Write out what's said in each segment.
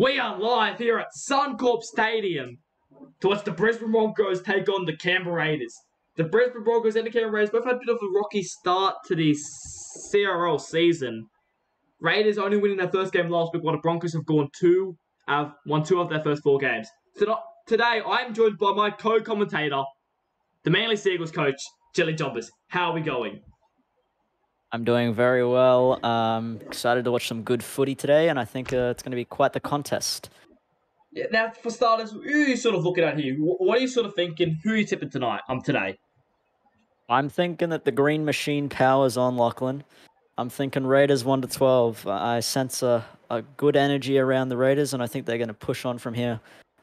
We are live here at Suncorp Stadium to watch the Brisbane Broncos take on the Canberra Raiders. The Brisbane Broncos and the Canberra Raiders both had a bit of a rocky start to the CRL season. Raiders only winning their first game last week, while the Broncos have won two of their first four games. Today, I'm joined by my co-commentator, the Manly Seagulls coach, Chili Jobbers. How are we going? I'm doing very well. Excited to watch some good footy today, and I think it's going to be quite the contest. Yeah, now, for starters, who are you sort of looking at here? What are you sort of thinking? Who are you tipping today? I'm thinking that the green machine powers on, Lachlan. I'm thinking Raiders 1-12. I sense a good energy around the Raiders, and I think they're going to push on from here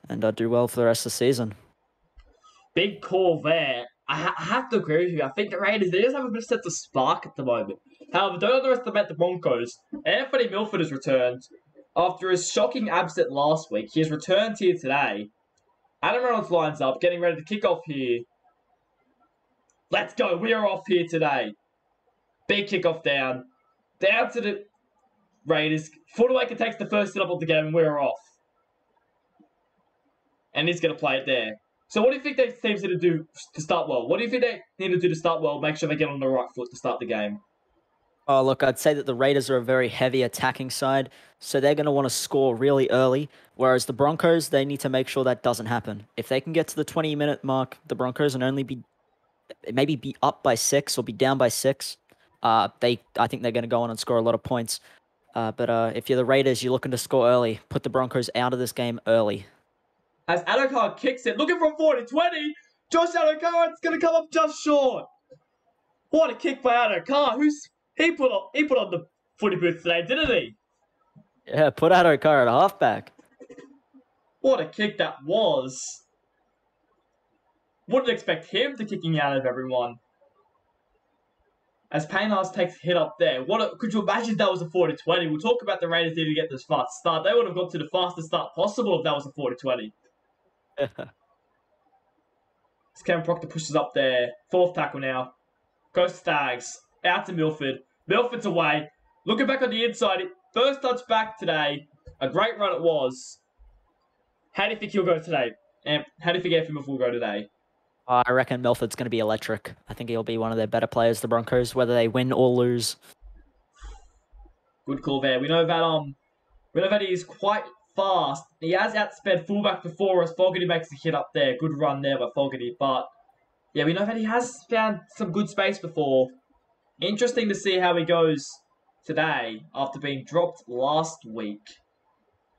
and do well for the rest of the season. Big call there. I have to agree with you. I think the Raiders, they just have a bit of sense of spark at the moment. However, don't underestimate the Broncos. Anthony Milford has returned. After his shocking absence last week, he has returned here today. Adam Reynolds lines up, getting ready to kick off here. Let's go. We are off here today. Big kickoff down. Down to the Raiders. Footawaker takes the first set up of the game, and we're off. And he's going to play it there. So what do you think these teams need to do to start well? What do you think they need to do to start well, make sure they get on the right foot to start the game? Oh, look, I'd say that the Raiders are a very heavy attacking side, so they're going to want to score really early, whereas the Broncos, they need to make sure that doesn't happen. If they can get to the 20-minute mark, the Broncos, and only be up by 6 or be down by 6, I think they're going to go on and score a lot of points. But if you're the Raiders, you're looking to score early. Put the Broncos out of this game early. As Adokar kicks it, looking for a 40-20. Josh Adokar, it's going to come up just short. What a kick by Adokar. He put on the footy booth today, didn't he? Yeah, put Adokar at halfback. What a kick that was. Wouldn't expect him to kicking out of everyone. As Paynas takes a hit up there. Could you imagine if that was a 40-20? We'll talk about the Raiders needing to get this fast start. They would have got to the fastest start possible if that was a 40-20. As Cameron Proctor pushes up there. Fourth tackle now. Goes to Stags. Out to Milford. Milford's away. Looking back on the inside. First touch back today. A great run it was. How do you think he'll go today? And how do you think Anthony Milford will go today? I reckon Milford's going to be electric. I think he'll be one of their better players, the Broncos, whether they win or lose. Good call there. We know that he's quite fast. He has outsped fullback before as Fogarty makes a hit up there. Good run there by Fogarty. But, yeah, we know that he has found some good space before. Interesting to see how he goes today after being dropped last week.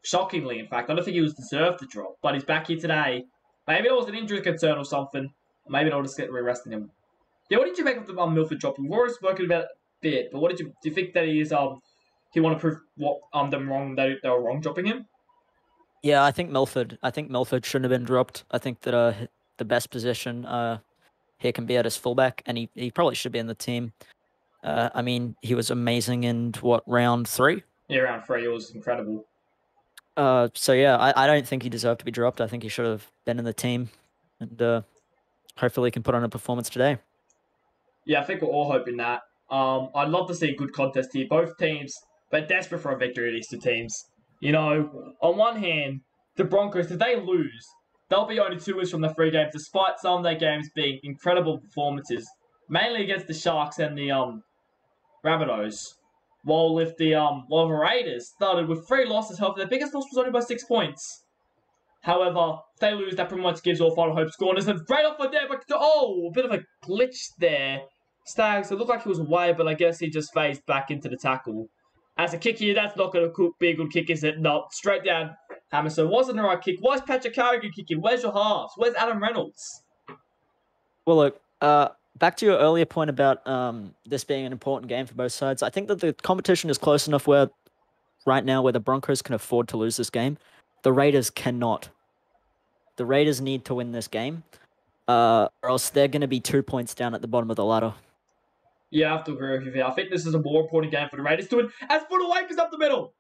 Shockingly, in fact. I don't think he was deserved to drop, but he's back here today. Maybe it was an injury concern or something. Maybe they'll just get re-resting him. Yeah, what did you make of the Milford drop? We've already spoken about it a bit, but do you think that he want to prove them wrong, they were wrong dropping him? Yeah, I think Milford shouldn't have been dropped. I think that the best position here can be at his fullback, and he probably should be in the team. I mean, he was amazing in round 3? Yeah, round 3. It was incredible. So yeah, I don't think he deserved to be dropped. I think he should have been in the team, and hopefully he can put on a performance today. Yeah, I think we're all hoping that. I'd love to see a good contest here. Both teams, they're desperate for a victory, these two teams. You know, on one hand, the Broncos, if they lose, they'll be only 2 wins from the 3 games, despite some of their games being incredible performances, mainly against the Sharks and the Rabbitohs. While the Raiders started with 3 losses, however, their biggest loss was only by 6 points. However, if they lose, that pretty much gives all final hope scorners. And straight off of there, but a bit of a glitch there. Stags, it looked like he was away, but I guess he just phased back into the tackle. As a kick here, that's not going to be a good kick, is it? No, straight down. Hammerson wasn't the right kick. Why's Patrick Carrigan kicking? Where's your halves? Where's Adam Reynolds? Well, look, back to your earlier point about this being an important game for both sides. I think that the competition is close enough right now where the Broncos can afford to lose this game. The Raiders cannot. The Raiders need to win this game, or else they're going to be 2 points down at the bottom of the ladder. Yeah, I have to agree with you there. I think this is a more important game for the Raiders to win. As Footawaker's up the middle.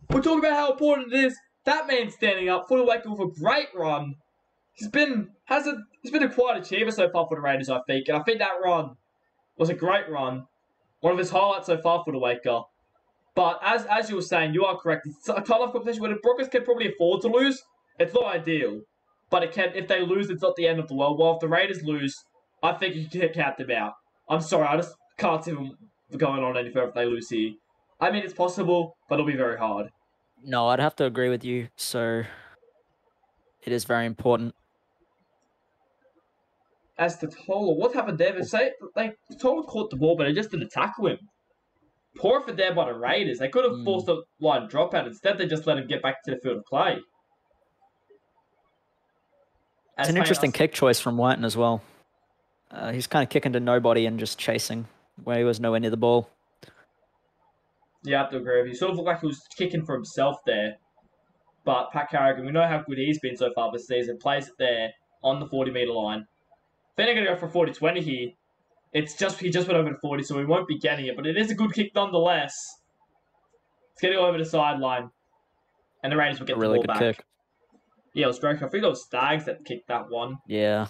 We're talking about how important it is. That man standing up. Footawaker with a great run. He's been a quiet achiever so far for the Raiders, I think. And I think that run was a great run. One of his highlights so far for Footawaker. But as you were saying, you are correct. It's a tough competition where the Broncos can probably afford to lose. It's not ideal, but it can. If they lose, it's not the end of the world. Well, if the Raiders lose, I think you can count them out. I'm sorry, I just can't see them going on any further if they lose here. I mean, it's possible, but it'll be very hard. No, I'd have to agree with you. So it is very important. As to Tola, what happened there? Tola caught the ball, but it just didn't tackle him. Poor for them by the Raiders. They could have forced a line dropout. Instead, they just let him get back to the field of play. It's an interesting kick choice from Whiten as well. He's kind of kicking to nobody and just chasing where he was nowhere near the ball. Yeah, I have to agree with you. Sort of looked like he was kicking for himself there. But Pat Carrigan, we know how good he's been so far this season. Plays it there on the 40-meter line. Then they're going to go for 40-20 here. He just went over to 40, so he won't be getting it. But it is a good kick nonetheless. It's going to go over the sideline. And the Raiders will get the ball back. Kick. Yeah, it was great. I think it was Stags that kicked that one. Yeah.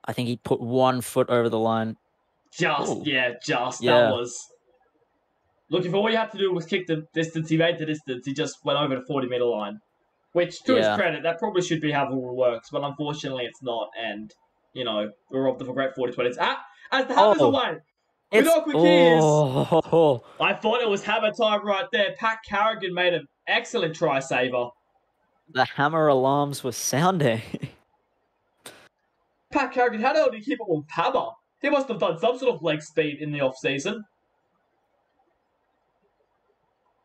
I think he put 1 foot over the line. That was. Look, if all you had to do was kick the distance, he made the distance. He just went over the 40-meter line. Which, to his credit, that probably should be how the rule works. But unfortunately, it's not. And, we're robbed of a great 40-20. As the hammer's away. We know how quick he is. I thought it was hammer time right there. Pat Carrigan made an excellent try saver. The hammer alarms were sounding. Pat Carrigan, how the hell did he keep up with hammer? He must have done some sort of leg speed in the off-season.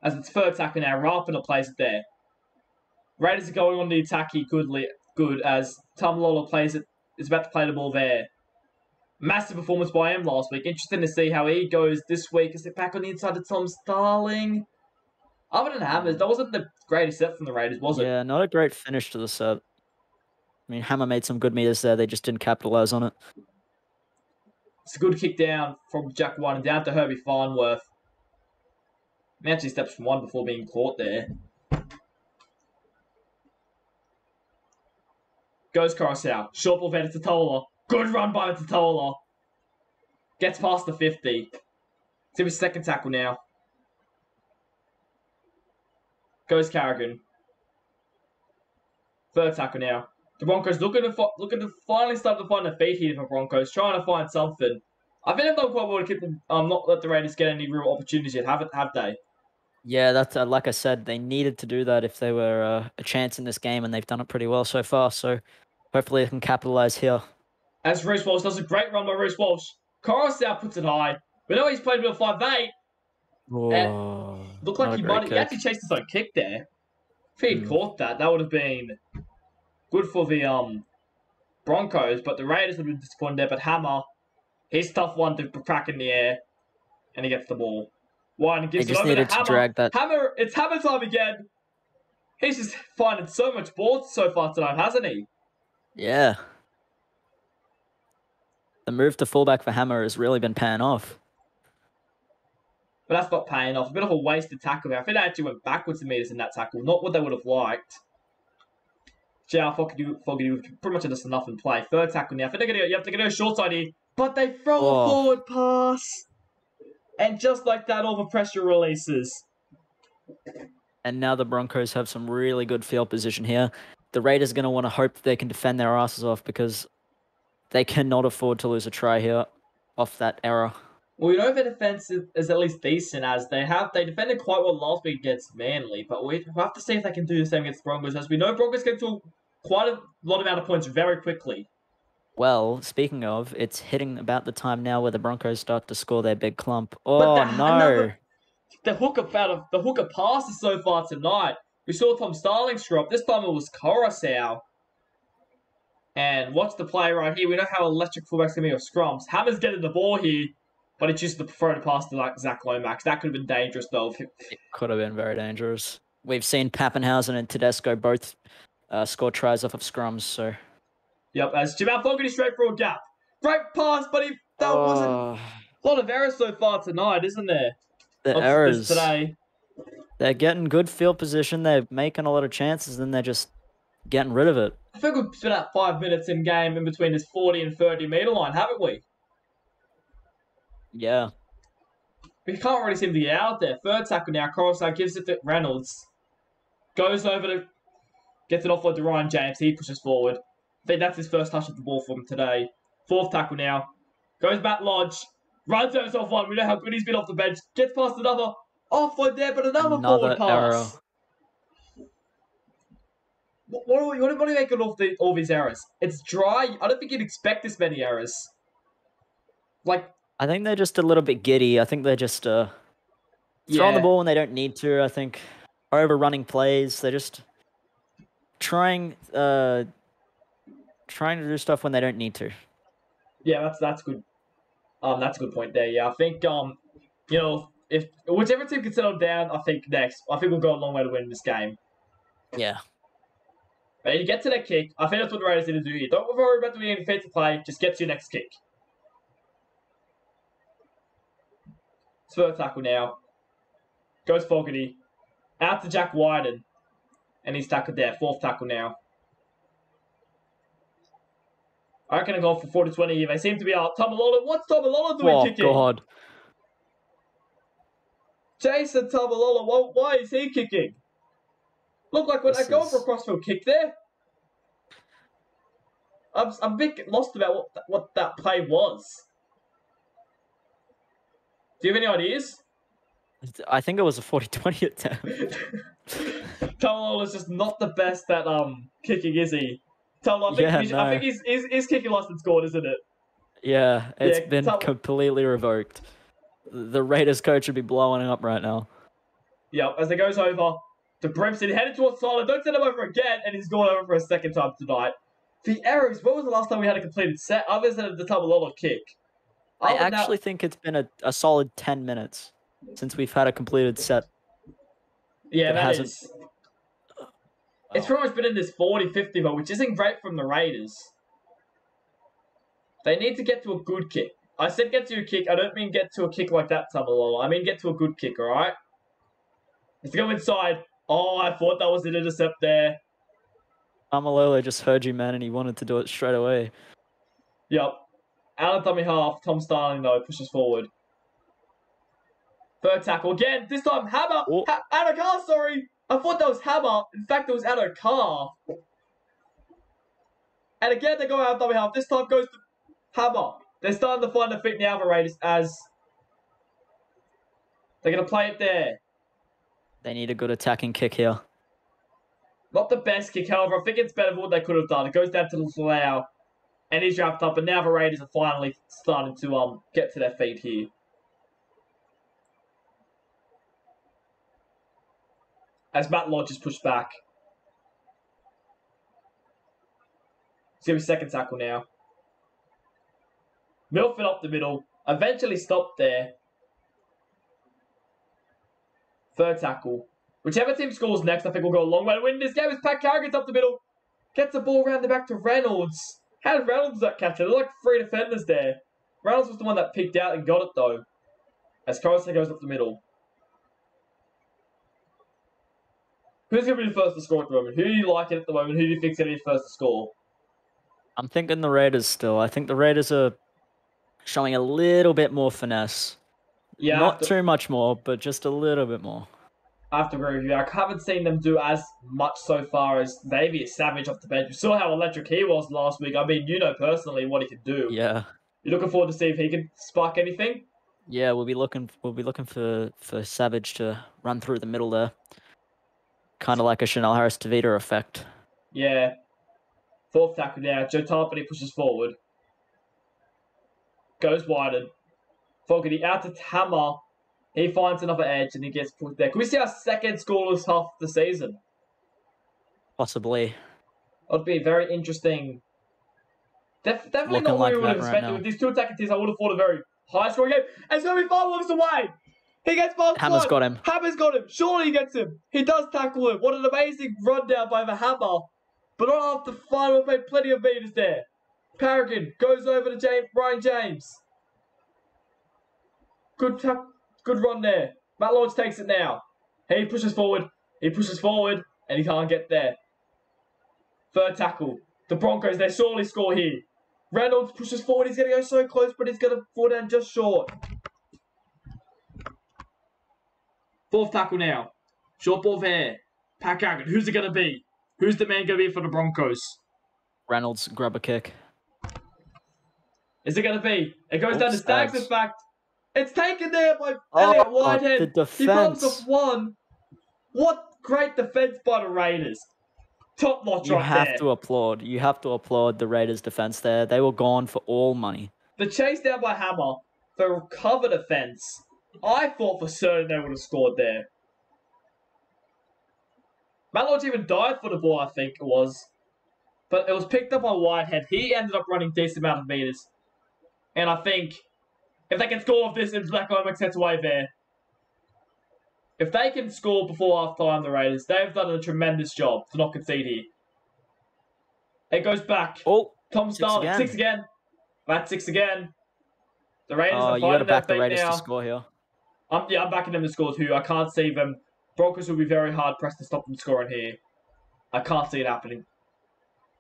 As it's third tackle now, Rapina plays it there. Raiders are going on the attack here good as Tamalolo is about to play the ball there. Massive performance by him last week. Interesting to see how he goes this week. Is it back on the inside to Tom Starling? Other than Hammers, that wasn't the greatest set from the Raiders, was it? Yeah, not a great finish to the set. I mean, Hammer made some good meters there. They just didn't capitalize on it. It's a good kick down from Jack White and down to Herbie Farnworth. He actually steps from one before being caught there. Goes Coruscant. Short ball there to Totola. Good run by Totola. Gets past the 50. It's his second tackle now. Goes Carrigan. Third tackle now. The Broncos looking to finally start to find a feet here for Broncos, trying to find something. I think they've done quite well to keep them, not let the Raiders get any real opportunities yet, have they? Yeah, that's like I said, they needed to do that if they were a chance in this game, and they've done it pretty well so far. So hopefully they can capitalize here. As Reece Walsh does a great run by Reece Walsh. Coruscant puts it high. We know he's played with a 5'8". Looked like he actually chased his own kick there. If he'd caught that, that would have been good for the Broncos, but the Raiders would have been disappointed there. But Hammer, he's tough one to crack in the air, and he gets the ball. One gives it over to Hammer. Drag that. Hammer, it's Hammer time again. He's just finding so much balls so far tonight, hasn't he? Yeah. The move to fullback for Hammer has really been paying off. But that's not paying off. A bit of a wasted tackle there. I think they actually went backwards in meters in that tackle. Not what they would have liked. JR Fogarty pretty much just enough in play. Third tackle now. I think you have to get a short side here. But they throw a forward pass. And just like that, all the pressure releases. And now the Broncos have some really good field position here. The Raiders are going to want to hope that they can defend their asses off because they cannot afford to lose a try here off that error. Well, their defense is at least decent as they defended quite well last week against Manly, but we have to see if they can do the same against Broncos, as we know Broncos get to quite a lot amount of points very quickly. Well, speaking of, it's hitting about the time now where the Broncos start to score their big clump. Oh, no. The hooker passes so far tonight. We saw Tom Starling screw up. This time it was Coruscant. And watch the play right here. We know how electric fullbacks can be with scrums. Hammer's getting the ball here, but it's just the preferred pass to Zach Lomax. That could have been dangerous, though. It could have been very dangerous. We've seen Pappenhausen and Tedesco both score tries off of scrums, so... Yep, as Jamal Fogarty straight through a gap. Great pass, but that wasn't... A lot of errors so far tonight, isn't there? The errors. Today. They're getting good field position. They're making a lot of chances, and they're just getting rid of it. I think we've spent about 5 minutes in game in between this 40 and 30 meter line, haven't we? Yeah. We can't really seem to get out there. Third tackle now. Coruscant gives it to Reynolds. Goes over to... Gets it offload to Ryan James. He pushes forward. I think that's his first touch of the ball for him today. Fourth tackle now. Goes back Lodge. Runs himself one. We know how good he's been off the bench. Gets past another offload there, but another forward pass. Error. What do you make of all these errors? It's dry. I don't think you'd expect this many errors. Like, I think they're just a little bit giddy. I think they're just throwing the ball when they don't need to. I think overrunning plays. They're just trying to do stuff when they don't need to. Yeah, that's good. That's a good point there. Yeah, I think if whichever team can settle down, I think we'll go a long way to win this game. Yeah. But you get to that kick. I think that's what the Raiders need to do here. Don't worry about doing any defensive play. Just get to your next kick. Third tackle now. Goes Fogarty. Out to Jack Wyden. And he's tackled there. Fourth tackle now. I reckon I go for 40-20 here. They seem to be out. Tamalolo. What's Tamalolo doing kicking? Oh, God. Jason Tamalolo. Why is he kicking? Look like when I go for a crossfield kick there. I'm a bit lost about what that play was. Do you have any ideas? I think it was a 40-20 attempt. Tamalolo's just not the best at kicking, is he? I think his kicking license gone, isn't it? Yeah, it's been completely revoked. The Raiders coach would be blowing up right now. Yeah, as it goes over to Brimson, headed towards Silent. Don't send him over again, and he's gone over for a second time tonight. The errors. When was the last time we had a completed set other than the Tamalolo kick? I actually think it's been a solid 10 minutes since we've had a completed set. Yeah, that is. It's pretty much been in this 40-50 mode, which isn't great from the Raiders. They need to get to a good kick. I said get to a kick. I don't mean get to a kick like that, Tamalolo. I mean get to a good kick, all right? Let's go inside. Oh, I thought that was an intercept there. Tamalolo just heard you, man, and he wanted to do it straight away. Yep. Out of dummy half. Tom Starling, though, pushes forward. Third tackle again. This time, Hammer. Adokar, sorry. I thought that was Hammer. In fact, it was Adokar. And again, they go out of dummy half. This time goes to Hammer. They're starting to find their feet now, the Raiders, as they're going to play it there. They need a good attacking kick here. Not the best kick, however. I think it's better than what they could have done. It goes down to Lau, and he's wrapped up. And now the Raiders are finally starting to get to their feet here. As Matt Lodge is pushed back. It's going to be second tackle now. Milford up the middle. Eventually stopped there. Third tackle. Whichever team scores next, I think we'll go a long way to win this game. As Pat Carrigan's up the middle. Gets the ball around the back to Reynolds. How did Reynolds that catch it? There are like three defenders there. Reynolds was the one that peeked out and got it, though. As Coruscant goes up the middle. Who's going to be the first to score at the moment? Who do you like it at the moment? Who do you think's going to be the first to score? I'm thinking the Raiders still. I think the Raiders are showing a little bit more finesse. Yeah, not too much more, but just a little bit more. I have to agree with you. I haven't seen them do as much so far as Xavier Savage off the bench. You saw how electric he was last week. I mean, you know personally what he can do. Yeah. You're looking forward to see if he can spark anything? Yeah, we'll be looking for Savage to run through the middle there. Kind of like a Chanel Harris-Tavita effect. Yeah. Fourth tackle now. Joe Tarpany pushes forward. Goes wider. Fogarty out to Hammer. He finds another edge and he gets put there. Can we see our second scoreless half of the season? Possibly. It'd be very interesting. Definitely not what we would have expected. With these two attacking teams, I would have thought a very high scoring game. And so we 5 walks away. He gets past Hammer's got him. Hammer's got him. Surely he gets him. He does tackle him. What an amazing rundown by the Hammer. But not after final. We've made plenty of meters there. Paragon goes over to Ryan James. Good run there. Matt Lodge takes it now. He pushes forward. And he can't get there. Third tackle. The Broncos, they surely score here. Reynolds pushes forward. He's going to go so close, but he's going to fall down just short. Fourth tackle now. Short ball there. Pack out. Who's it going to be? Who's the man going to be for the Broncos? Reynolds, grab a kick. Is it going to be? It goes down to Stags, in fact. It's taken there by Oh, Elliot Whitehead. the defense. He bumps off one. What great defense by the Raiders. Top notch right there. You have to applaud the Raiders' defense there. They were gone for all money. The chase down by Hammer, the cover defense. I thought for certain they would have scored there. Matt Lodge even died for the ball, I think it was. But it was picked up by Whitehead. He ended up running a decent amount of meters. And I think if they can score off this and Black Lomax gets away there, if they can score before half-time, the Raiders, they've done a tremendous job to not concede here. It goes back. Oh, Tom Starling, 6 again. That's 6 again. The Raiders are you got to fighting back their the feet Raiders now. to score here. I'm backing them to score too. I can't see them. Broncos will be very hard pressed to stop them scoring here. I can't see it happening.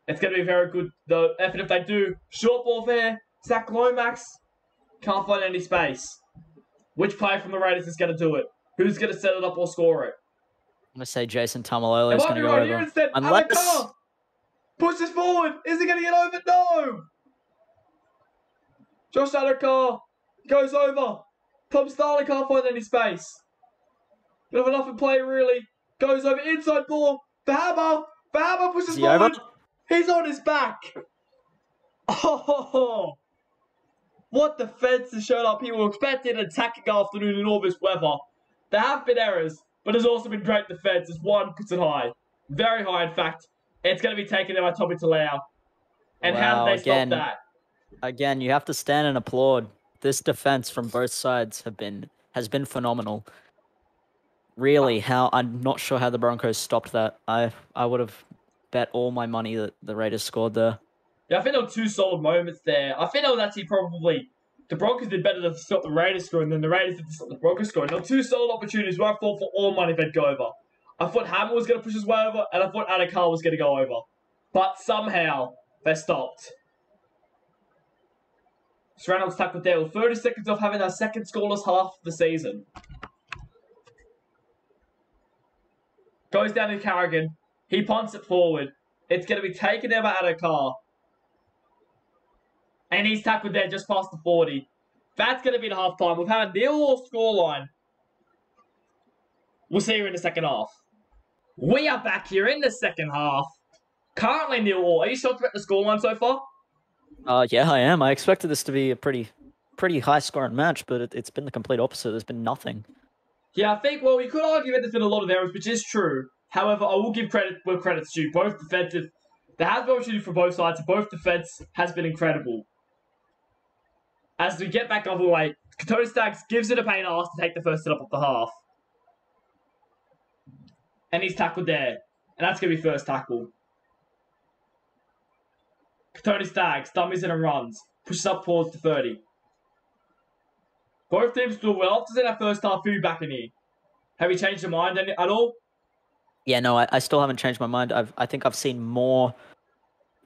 It's going to be very good, though. If they do, short ball there. Zach Lomax can't find any space. Which player from the Raiders is going to do it? Who's going to set it up or score it? I'm going to say Jason Tamalolo is going to go over. Instead. Unless... pushes forward. Is he going to get over? No! Josh Adokar goes over. Tom Starling can't find any space. Bit of an off play, really. Goes over inside ball. Bahama pushes forward. He's on his back. Oh, what defense has showed up here. We're expecting an attacking afternoon in all this weather. There have been errors, but there's also been great defense as one puts it high. Very high, in fact. It's going to be taken there by Tommy Talau. And how did they stop that? Again, you have to stand and applaud. This defense from both sides has been phenomenal. Really, I'm not sure how the Broncos stopped that. I would have bet all my money that the Raiders scored there. Yeah, I think there were 2 solid moments there. I think that was actually probably the Broncos did better to stop the Raiders scoring than the Raiders did to stop the Broncos scoring. There were 2 solid opportunities where I thought for all money they'd go over. I thought Hammer was going to push his way over, and I thought Adokar was going to go over. But somehow, they stopped. So Reynolds tackled there with 30 seconds off having our second scoreless half of the season. Goes down to Carrigan. He punts it forward. It's going to be taken there by Adokar. And he's tackled there just past the 40. That's going to be the half-time. We've had a nil-all scoreline. We'll see you in the second half. We are back here in the second half. Currently nil-all. Are you shocked about the scoreline so far? Yeah, I am. I expected this to be a pretty high-scoring match, but it's been the complete opposite. There's been nothing. Yeah, I think, well, you could argue that there's been a lot of errors, which is true. However, I will give credit where credit's due. Both defensive. There has been opportunity for both sides, and both defense has been incredible. As we get back over the way, Tony Staggs gives it a pain ass to take the first set up of the half. And he's tackled there. And that's going to be first tackle. Tony Staggs dummies in and runs. Pushes up towards the 30. Both teams do well. After that first half, who back in here? Have you changed your mind at all? Yeah, no, I still haven't changed my mind. I think I've seen more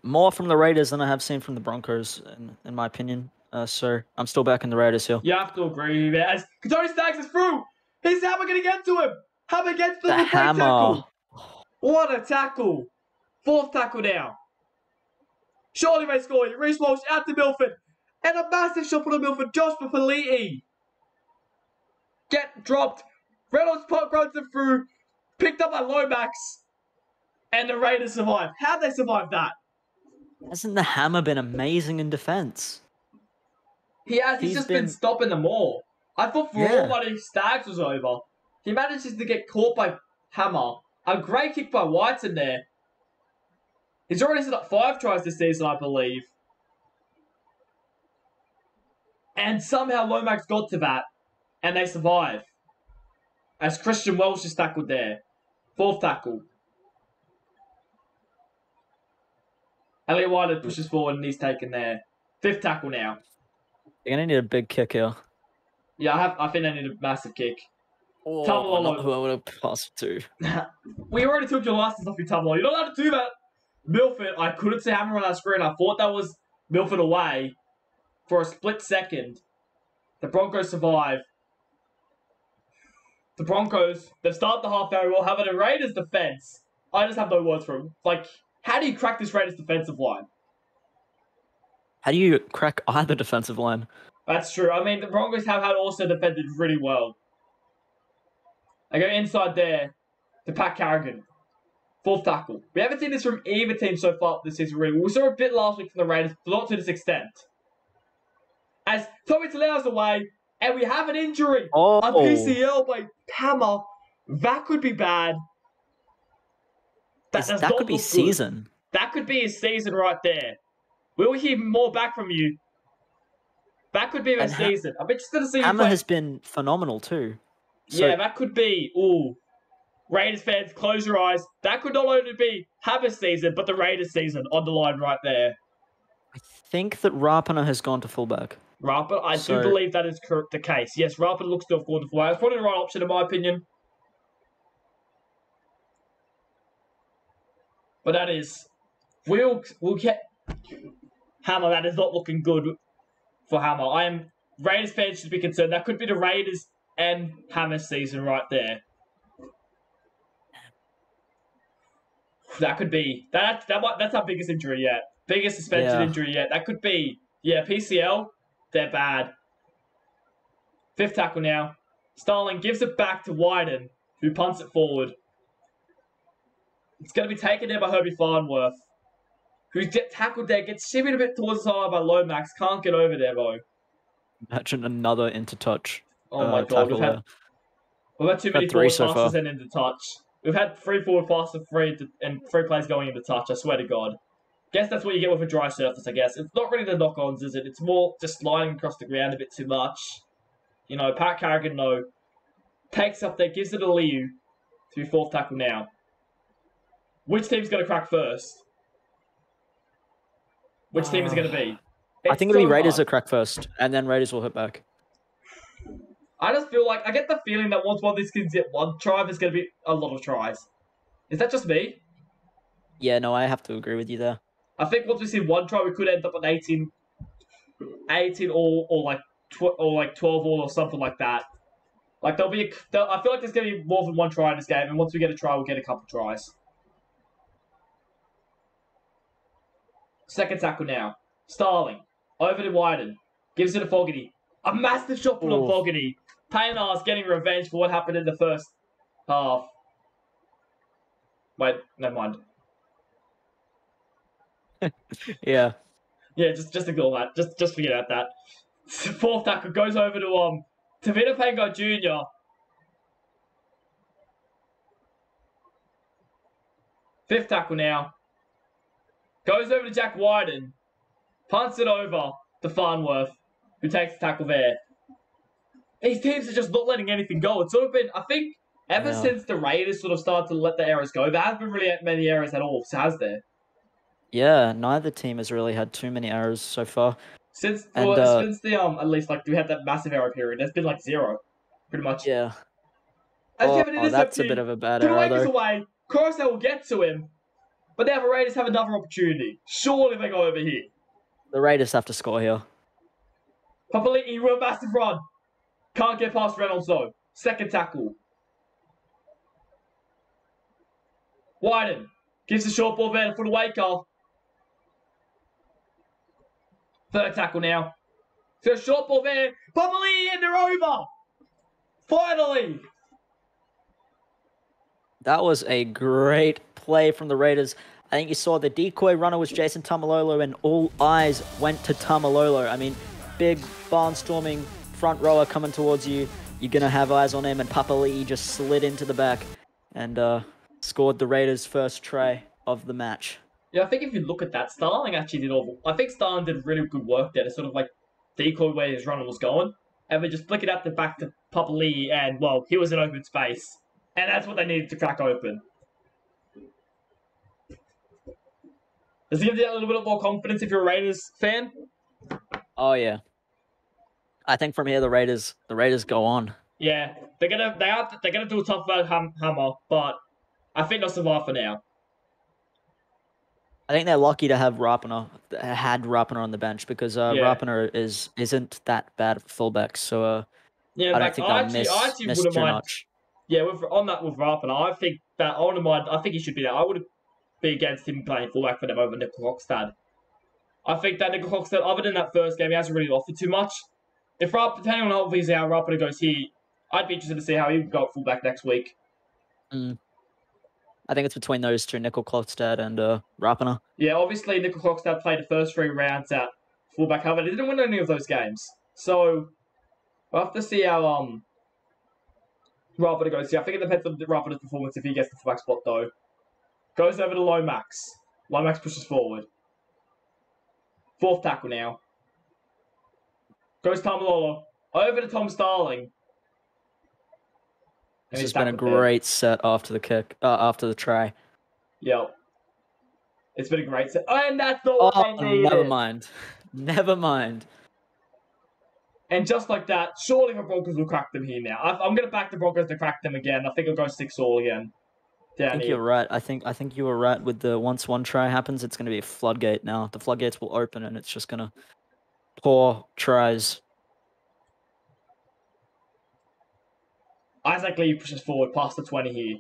from the Raiders than I have seen from the Broncos, in my opinion. So I'm still back in the Raiders here. You have to agree with it. Tony Staggs is through. He's Hammer going to get to him. Hammer gets the Hammer. Tackle. What a tackle. Fourth tackle now. Surely they score. Reece Walsh out to Milford. And a massive shot for the Milford. Josh Papali'i. Get dropped. Reynolds runs it through. Picked up by Lomax. And the Raiders survive. How'd they survive that? Hasn't the Hammer been amazing in defense? He has. He's just been stopping them all. I thought for all money, Staggs was over. He manages to get caught by Hammer. A great kick by White in there. He's already set up 5 tries this season, I believe. And somehow Lomax got to that. And they survive. As Christian Welsh is tackled there. Fourth tackle. Elliot White pushes forward and he's taken there. Fifth tackle now. You're going to need a big kick here. Yeah, I think they need a massive kick. Oh, not who I would have passed to. We already took your license off your Tumblr. You're not allowed to do that. Milford, I couldn't see Hammer on that screen. I thought that was Milford away for a split second. The Broncos survive. the Broncos, they've started the half very well. How about the Raiders defense? I just have no words for them. Like, how do you crack this Raiders defensive line? How do you crack either defensive line? That's true. I mean, the Broncos have had also defended really well. I go inside there to Pat Carrigan. Fourth tackle. We haven't seen this from either team so far this season, really. We saw a bit last week from the Raiders, but not to this extent. As Tommy Talau's away, and we have an injury. Oh. A PCL by Hammer. That could be bad. That could be season. That could be his season right there. We'll hear more back from you. That could be his season. I'm interested to see. Hammer has been phenomenal too. So, yeah, that could be. Ooh. Raiders fans, close your eyes. That could not only be Hammer's season, but the Raiders season on the line right there. I think that Rapana has gone to fullback. Rapana, I do believe that is the case. Yes, Rapana looks to have gone to fullback. It's probably the right option in my opinion. But that is... We'll get... Hammer, that is not looking good for Hammer. Raiders fans should be concerned. That could be the Raiders and Hammer's season right there. That could be that's our biggest injury yet. Biggest suspension injury yet. That could be PCL. They're bad. Fifth tackle now. Starling gives it back to Wyden, who punts it forward. It's going to be taken there by Herbie Farnworth, who's tackled there, gets shimmied a bit towards the side by Lomax. Can't get over there though. Imagine another into touch. Oh my god, we've had too many forward passes and into touch. We've had 3 forward passes and 3 plays going into touch, I swear to God. Guess that's what you get with a dry surface, I guess. It's not really the knock-ons, is it? It's more just sliding across the ground a bit too much. You know, Pat Carrigan, takes up there, gives it a Liu to be fourth tackle now. Which team's going to crack first? Which team is it going to be? I think it'll be Raiders that crack first, and then Raiders will hit back. I just feel like, I get the feeling that once one of these kids get one try, there's going to be a lot of tries. Is that just me? Yeah, no, I have to agree with you there. I think once we see one try, we could end up on 18 or like 12 all or something like that. Like, I feel like there's going to be more than one try in this game, and once we get a try, we'll get a couple tries. Second tackle now. Starling. Over to Wyden. Gives it to Fogarty. A massive shot put on Fogarty. Payne's getting revenge for what happened in the first half. Wait, never mind. Yeah. Yeah, just ignore that. Just forget about that. Fourth tackle goes over to Tavita Pango Jr. Fifth tackle now. Goes over to Jack Wyden. Punts it over to Farnworth, who takes the tackle there. These teams are just not letting anything go. It's sort of been, I think, ever since the Raiders sort of started to let the errors go, there haven't been really many errors at all, has there? Yeah, neither team has really had too many errors so far. Since the at least like we had that massive error period, there's been like 0, pretty much. Yeah. That's a bit of a bad error though. Away, Coruscant will get to him, but now the Raiders have another opportunity. Surely they go over here. The Raiders have to score here. Papali'i with a massive run. Can't get past Reynolds though. Second tackle. Wyden gives the short ball there for the wake-off. Third tackle now. So a short ball there. Papali'i and they're over. Finally. That was a great play from the Raiders. I think you saw the decoy runner was Jason Tamalolo, and all eyes went to Tamalolo. I mean, big barnstorming front rower coming towards you. You're going to have eyes on him, and Papali'i just slid into the back and scored the Raiders' first try of the match. Yeah, I think if you look at that, Starling actually did awful. I think Starling did really good work there to sort of like decoy where his runner was going, and then just flick it out the back to Papali'i, and well, he was in open space. And that's what they needed to crack open. Does it give you a little bit more confidence if you're a Raiders fan? Oh yeah. I think from here the Raiders go on. Yeah, they're gonna do a tough about Hammer, but I think they'll survive for now. I think they're lucky to have Rapana on the bench because Rapana isn't that bad at fullback, so yeah, I don't think they'll miss too much. Yeah, on that with Rapana, I think that I wouldn't mind. I think he should be there. I would be against him playing fullback for them over Nickel Hockstad. I think that Nickel Hockstad, other than that first game, he hasn't really offered too much. If depending on how he's out, Rapana goes here, I'd be interested to see how he would go at fullback next week. Mm. I think it's between those two, Nickel Klokstad and Rapana. Yeah, obviously Nickel Hockstad played the first 3 rounds at fullback. However, they didn't win any of those games. So we'll have to see how Rapana goes here. I think it depends on Rapana's performance if he gets the fullback spot though. Goes over to Lomax. Lomax pushes forward. 4th tackle now. Goes Tamalolo. Over to Tom Starling. This has been a great set after the kick, after the try. Yep. It's been a great set. And that's not what they needed. Never mind. Never mind. And just like that, surely the Broncos will crack them here now. I'm going to back the Broncos to crack them again. I think it'll go 6-all again. I think you're right. I think you were right with the once one try happens, it's going to be a floodgate now. The floodgates will open and it's just going to pour tries. Isaac Lee pushes forward past the 20 here.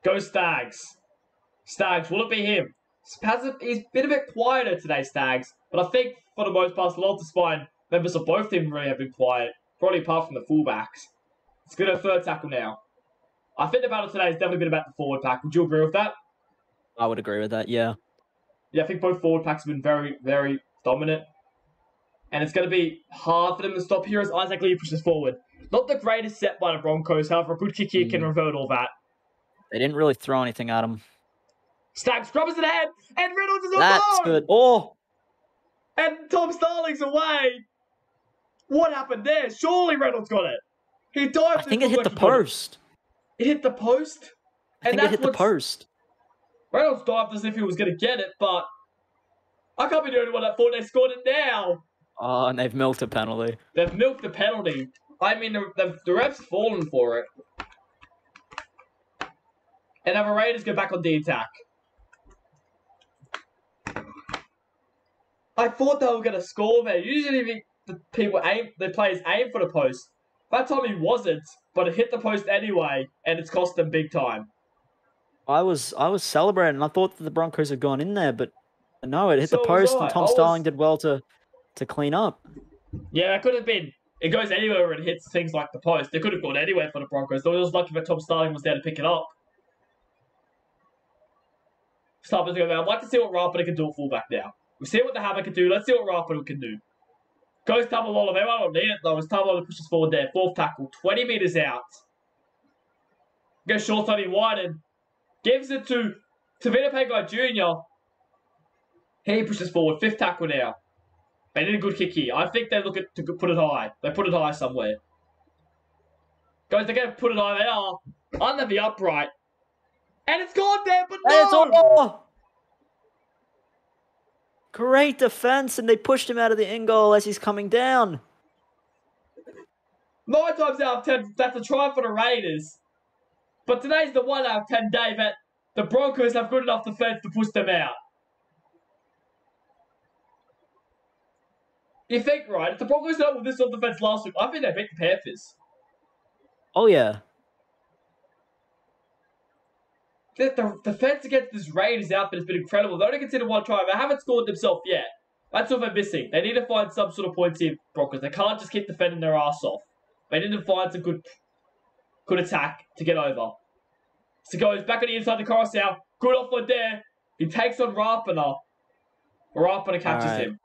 Goes Stags. Stags, will it be him? He's been a bit quieter today, Stags. But I think, for the most part, a lot of the spine members of both teams really have been quiet. Probably apart from the fullbacks. It's going to 3rd tackle now. I think the battle today has definitely been about the forward pack. Would you agree with that? I would agree with that, yeah. Yeah, I think both forward packs have been very, very dominant. And it's going to be hard for them to stop here as Isaac Lee pushes forward. Not the greatest set by the Broncos, however, a good kick here can revert all that. They didn't really throw anything at him. Stags scrubbers in hand, and Reynolds is on That's goal! good. Oh! And Tom Starling's away! What happened there? Surely Reynolds got it. He dived. I think it hit the post. It hit the post? I think it hit the post. Reynolds dived as if he was going to get it, but I can't be the only one that thought they scored it now. Oh, and they've milked a penalty. They've milked the penalty. I mean, the ref's fallen for it. And now the Raiders go back on the attack. I thought they were going to score there. Usually the players aim for the post. That time he wasn't, but it hit the post anyway, and it's cost them big time. I was celebrating. I thought that the Broncos had gone in there, but no, it hit the post, and Tom Starling did well to clean up. Yeah, it could have been. It goes anywhere when it hits things like the post. It could have gone anywhere for the Broncos. They were just lucky that Tom Starling was there to pick it up. I'd like to see what Rapana can do at fullback now. We've seen what the Hammer can do. Let's see what Rapana can do. Goes Tamalolo. They might not need it though. As Tamalolo pushes forward there. 4th tackle. 20 metres out. Goes short on Wyden. Gives it to Winnipeg Jr. He pushes forward. 5th tackle now. They did a good kick here. I think they look at to put it high. They put it high somewhere. Goes to put it high. They are under the upright. And it's gone there, but no! Great defense, and they pushed him out of the end goal as he's coming down. 9 times out of 10, that's a try for the Raiders. But today's the 1 out of 10 day that the Broncos have good enough defense to push them out. You think, right, if the Broncos dealt with this on defense last week, I think they beat the Panthers. Oh, yeah. The defense against this Raiders outfit has been incredible. They only considered 1 try. They haven't scored themselves yet. That's what they're missing. They need to find some sort of points here, Broncos. They can't just keep defending their ass off. They need to find some good attack to get over. So goes back on the inside the cross now. Good offload there. He takes on Rapana. Rapana catches him.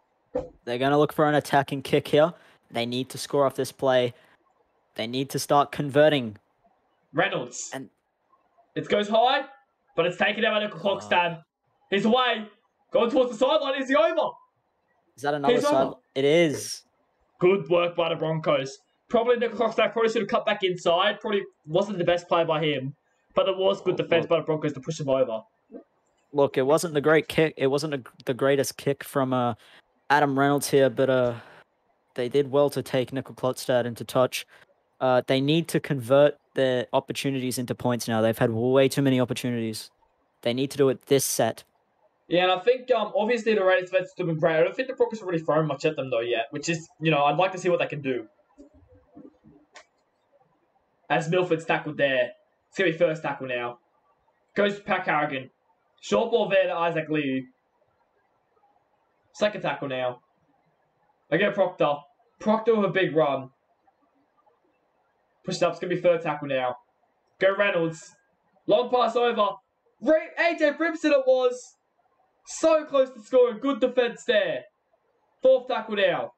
They're going to look for an attacking kick here. They need to score off this play. They need to start converting. Reynolds. And it goes high, but it's taken out by Nickel Hockstad. He's away. Going towards the sideline. Is he over? Is that another side? It is. Good work by the Broncos. Probably Nickel Hockstad probably should have cut back inside. Probably wasn't the best play by him. But it was good defense by the Broncos to push him over. Look, it wasn't the great kick. It wasn't the greatest kick from Adam Reynolds here, but they did well to take Nickel Klotstad into touch. They need to convert their opportunities into points now. They've had way too many opportunities. They need to do it this set. Yeah, and I think obviously the Raiders defense has been great. I don't think the Broncos have really thrown much at them though yet, which is, I'd like to see what they can do. As Milford's tackled there. It's going to be first tackle now. Goes Pat Carrigan. Short ball there to Isaac Liu. Second tackle now. Again, Proctor. Proctor with a big run. Pushed up. It's going to be third tackle now. Go Reynolds. Long pass over. AJ Brimson it was. So close to scoring. Good defense there. Fourth tackle now.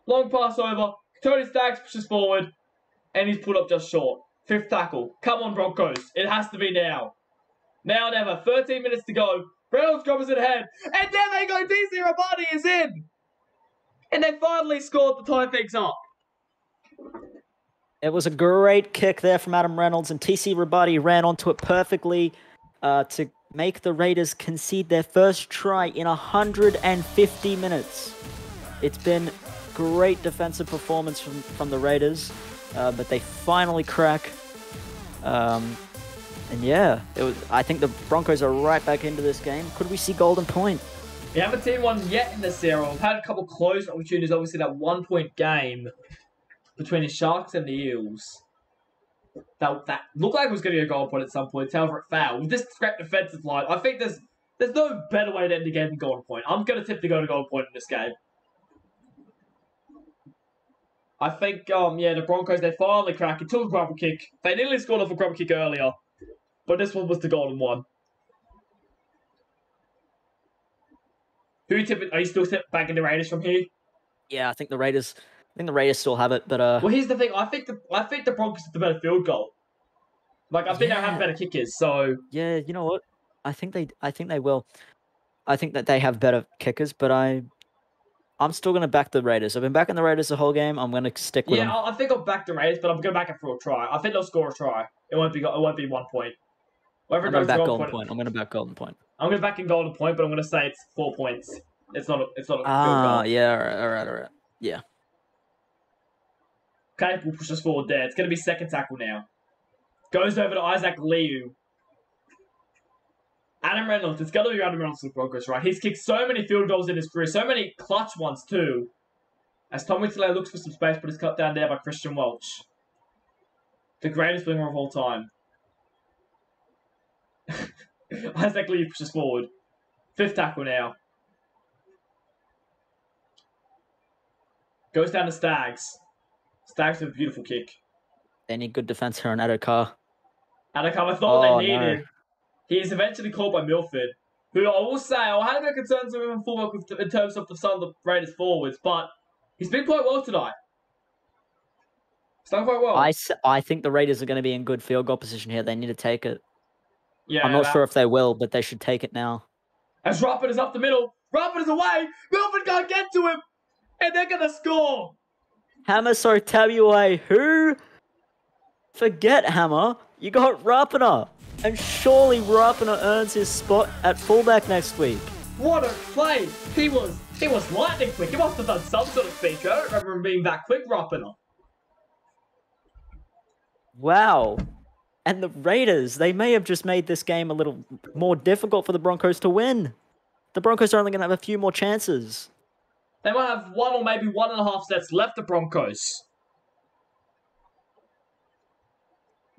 Long pass over. Tony Staggs pushes forward. And he's pulled up just short. Fifth tackle. Come on, Broncos. It has to be now. Now or never. 13 minutes to go. Reynolds covers it ahead. And there they go. DC Rabani is in. And they finally scored to tie things up. It was a great kick there from Adam Reynolds, and TC Rabadi ran onto it perfectly to make the Raiders concede their first try in 150 minutes. It's been great defensive performance from the Raiders, but they finally crack. And yeah, I think the Broncos are right back into this game. Could we see Golden Point? We haven't seen one yet in the CRL. We've had a couple close opportunities, obviously that 1 point game between the Sharks and the Eels. That looked like it was going to be a goal point at some point. However, it failed. With this scrap defensive line, I think there's no better way to end the game than golden point. I'm going to tip to go to golden point in this game. I think, the Broncos, they finally crack. It took a grubber kick. They nearly scored off a grubber kick earlier. But this one was the golden one. Who are you tipping? Are you still back in the Raiders from here? Yeah, I think the Raiders still have it, but Well, here's the thing. I think the Broncos have the better field goal. Like I think they have better kickers. So yeah, you know what? I think they will. I think that they have better kickers, but I'm still gonna back the Raiders. I've been backing the Raiders the whole game. I'm gonna stick with them. Yeah, I think I'll back the Raiders, but I'm gonna back it for a try. I think they'll score a try. It won't be 1 point. I'm gonna back golden point. I'm gonna back golden point. I'm gonna back in golden point, but I'm gonna say it's 4 points. It's not a field goal. Yeah, all right. Yeah. Okay, we'll push us forward there. It's going to be second tackle now. Goes over to Isaac Liu. Adam Reynolds. It's got to be Adam Reynolds for the Broncos, right? He's kicked so many field goals in his career. So many clutch ones, too. As Tom Whitsley looks for some space, but is cut down there by Christian Welch. The greatest winger of all time. Isaac Liu pushes forward. Fifth tackle now. Goes down to Staggs. Staggs with a beautiful kick. They need good defense here on Adokar. Adokar, I thought they needed. No. He is eventually caught by Milford, who I will say, I had a bit of concerns with him fullback in terms of some of the Raiders forwards, but he's been quite well tonight. He's done quite well. I think the Raiders are going to be in good field goal position here. They need to take it. Yeah, I'm not sure if they will, but they should take it now. As Ruppert is up the middle. Ruppert is away. Milford can't get to him. And they're going to score. Hammer Sortabuai. Who? Forget Hammer. You got Rapiner. And surely Rapiner earns his spot at fullback next week. What a play. He was lightning quick. He must have done some sort of feature. I don't remember him being that quick, Rapiner. Wow. And the Raiders, they may have just made this game a little more difficult for the Broncos to win. The Broncos are only going to have a few more chances. They might have 1 or maybe 1.5 sets left, the Broncos.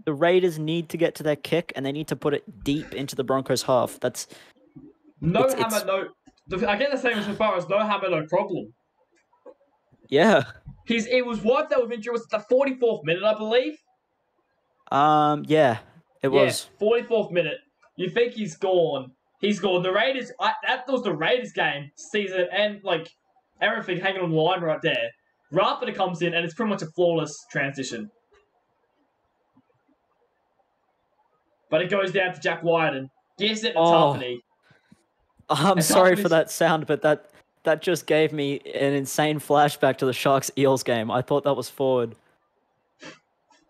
The Raiders need to get to their kick, and they need to put it deep into the Broncos' half. I get the same as far as no hammer, no problem. Yeah. It was wiped out with injury. Was it the 44th minute, I believe? Yeah, it was. 44th minute. You think he's gone. He's gone. The Raiders, that was the Raiders game season and, everything hanging on the line right there. Raptor comes in and it's pretty much a flawless transition. But it goes down to Jack Wyden. Gives it to Tuffany. I'm sorry for that sound, but that just gave me an insane flashback to the Sharks-Eels game. I thought that was forward.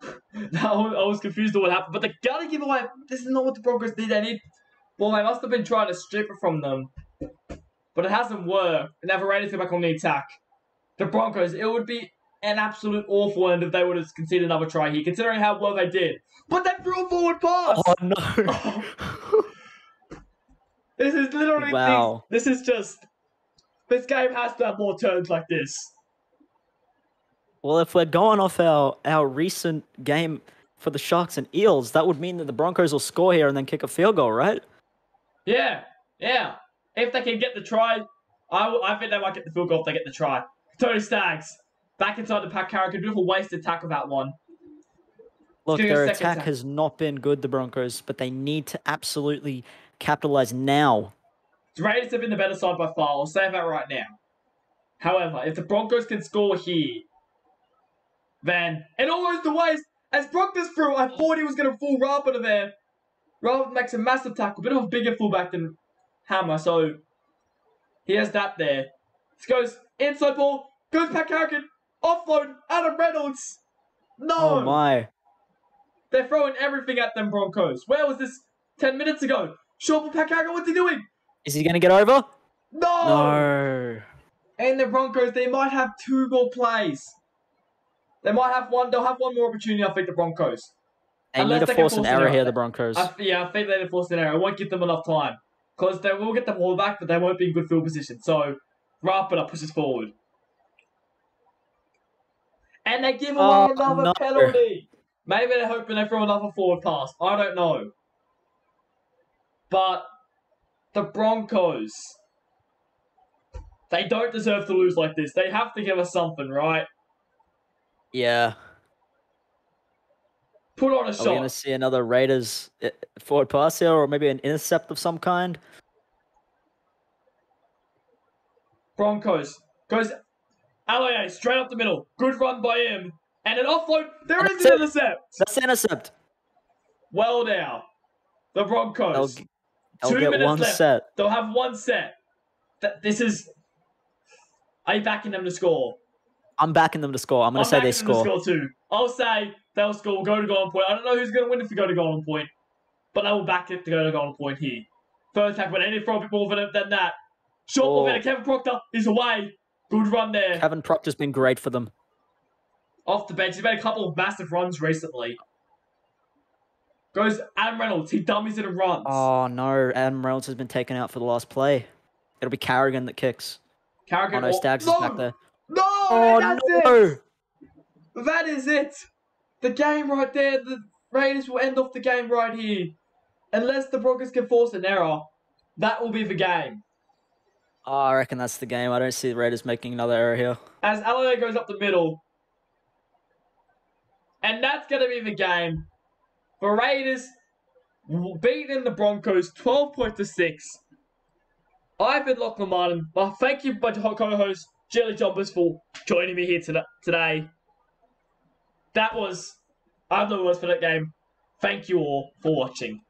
I was confused on what happened, but they gotta give away. This is not what the Broncos did. They must have been trying to strip it from them, but it hasn't worked. And they've already come back on the attack. The Broncos, it would be an absolute awful end if they would have conceded another try here, considering how well they did. But they threw a forward pass. Oh no! This is literally wow. This game has to have more turns like this. Well, if we're going off our recent game for the Sharks and Eels, that would mean that the Broncos will score here and then kick a field goal, right? Yeah. If they can get the try, I think they might get the field goal if they get the try. Tony Staggs back inside the pack carrier. Beautiful wasted tackle that one. Look, their attack has not been good, the Broncos, but they need to absolutely capitalize now. The Raiders have been the better side by far. I'll say that right now. However, if the Broncos can score here, then and almost the waste as Brock this through, I thought he was going to fall Rapper to there. Rapper makes a massive tackle, bit of a bigger fullback than Hammer, so he has that there. This goes inside ball, goes back Harrigan, offload, Adam Reynolds. No! Oh my. They're throwing everything at them Broncos. Where was this 10 minutes ago? Short ball, Pat Harrigan, what's he doing? Is he going to get over? No! No. And the Broncos, they might have 2 more plays. They might have one. They'll have one more opportunity, I think, the Broncos. They need to force an error here, the Broncos. I think they need to force an error. It won't give them enough time. Because they will get the ball back, but they won't be in good field position. So, Rapida pushes forward. And they give away another penalty. Maybe they're hoping they throw another forward pass. I don't know. But the Broncos, they don't deserve to lose like this. They have to give us something, right? Yeah. Put on a shot. Are we going to see another Raiders forward pass here, or maybe an intercept of some kind? Broncos goes LAA straight up the middle. Good run by him. And an offload. There is an intercept. That's the intercept. Well now. The Broncos. They'll get 2 minutes one left. set. They'll have one set. This is... Are you backing them to score? I'm backing them to score. I'm going to say they score. I'm backing them to score too. I'll say they'll score. We'll go to golden point. I don't know who's going to win if we go to golden point. But they will back it to go to golden point here. First attack, but any throw a bit more than that. Short ball better. Kevin Proctor is away. Good run there. Kevin Proctor's been great for them. Off the bench. He's made a couple of massive runs recently. Goes Adam Reynolds. He dummies it and runs. Oh, no. Adam Reynolds has been taken out for the last play. It'll be Carrigan that kicks. Carrigan. Oh, no, Staggs is back there. No! Oh, that's no! It. That is it. The game right there. The Raiders will end off the game right here. Unless the Broncos can force an error, that will be the game. Oh, I reckon that's the game. I don't see the Raiders making another error here. As LA goes up the middle. And that's going to be the game. The Raiders beating the Broncos 12 points to 6. I've been Lachlan Martin. Well, thank you, my co-host, Jelly Jumpers, for joining me here today. That was... I have no words for that game. Thank you all for watching.